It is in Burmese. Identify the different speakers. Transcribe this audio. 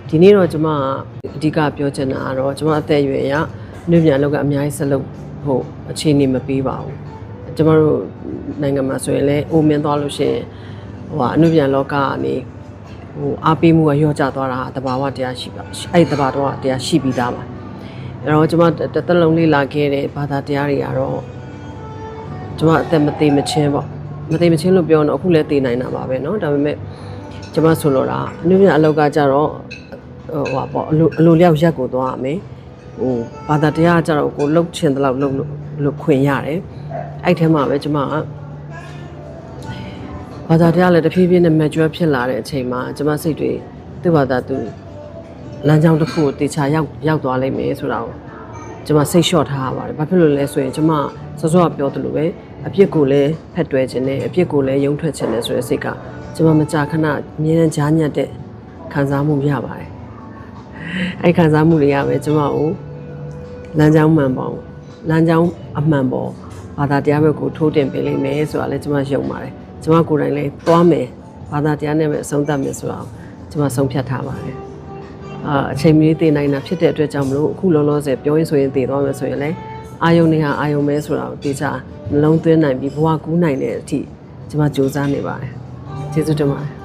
Speaker 1: ဒီနေ့တော့ကျွန်မအဓိကပြောချင်တာကတော့ကျွန်မအသက်အရွယ်အရအနုပညာလောကအများကြီးဆက်လုပ်ဖို့အခြေအနေမပေးပါဘူးကျွန်တော်တို့နိုင်ငံမှာဆိုရင်လည်းအိုမင်းသွားလို့ရှိရင်အနုပညာလောကကနေအားပေးမှုကရော့ကျသွားတာတဘာဝတရားရှိပါအဲ့တဘာဝတရားရှိပြီးသားပါအဲ့တော့ကျွန်မတစ်သက်လုံးလေးလာခဲ့တဲ့ဘာသာတရားတွေကတော့ကျွန်မအသက်မသေးမချင်းပေါ့မသေးမချင်းလို့ပြောတော့အခုလည်းသေနိုင်တာပါပဲเนาะဒါပေမဲ့ကျွန်မဆိုလိုတာအနုပညာအလောက်ကကြတော့ပေါ့အလိုလျောက်ရက်ကိုသွားရမယ်ဘာသာတရားကြတော့ကိုလှုပ်ချင်တဲ့လောက်လှုပ်လို့ခွင့်ရတယ်အဲ့ထဲမှာပဲကျွန်မကဘာသာတရားလည်းတဖြည်းဖြည်းနဲ့ mature ဖြစ်လာတဲ့အချိန်မှာကျွန်မစိတ်တွေသူ့ဘာသာသူလမ်းကြောင်းတစ်ခုကိုတေချာရောက်သွားလိမ့်မယ်ဆိုတာကိုကျွန်မစိတ်လျှော့ထားရပါတယ်ဘာဖြစ်လို့လဲဆိုရင်ကျွန်မစောစောကပြောသလိုပဲအပြစ်ကိုလည်းဖက်တွယ်ခြင်းနဲ့အပြစ်ကိုလည်းယုံထွက်ခြင်းနဲ့ဆိုတဲ့စိတ်ကကျွန်မမကြာခဏအမြဲတမ်းကြားညက်တဲ့ခံစားမှုရပါတယ်အဲ့ခံစားမှုတွေကပဲကျွန်မကိုလမ်းကြောင်းမှန်ပေါ့လမ်းကြောင်းအမှန်ပေါ့ဘာသာတရားဘက်ကိုထိုးတင်ပေးလိမ့်မယ်ဆိုတာလည်းကျွန်မယုံပါတယ်ကျွန်မကိုယ်တိုင်လည်းသွားမယ်ဘာသာတရားနဲ့ပဲအဆုံးသတ်မယ်ဆိုတာကျွန်မဆုံးဖြတ်ထားပါတယ်အချိန်မီသိနိုင်တာဖြစ်တဲ့အတွက်ကြောင့်မလို့အခုလောလောဆယ်ပြောရင်ဆိုရင်သိသွားမယ်ဆိုရင်လည်းအာယုံနေဟာအာယုံပဲဆိုတာကိုသိချနှလုံးသွင်းနိုင်ပြီးဘဝကူးနိုင်တဲ့အထိကျွန်မစူးစမ်းနေပါတယ်ကျေးဇူးတင်ပါတယ်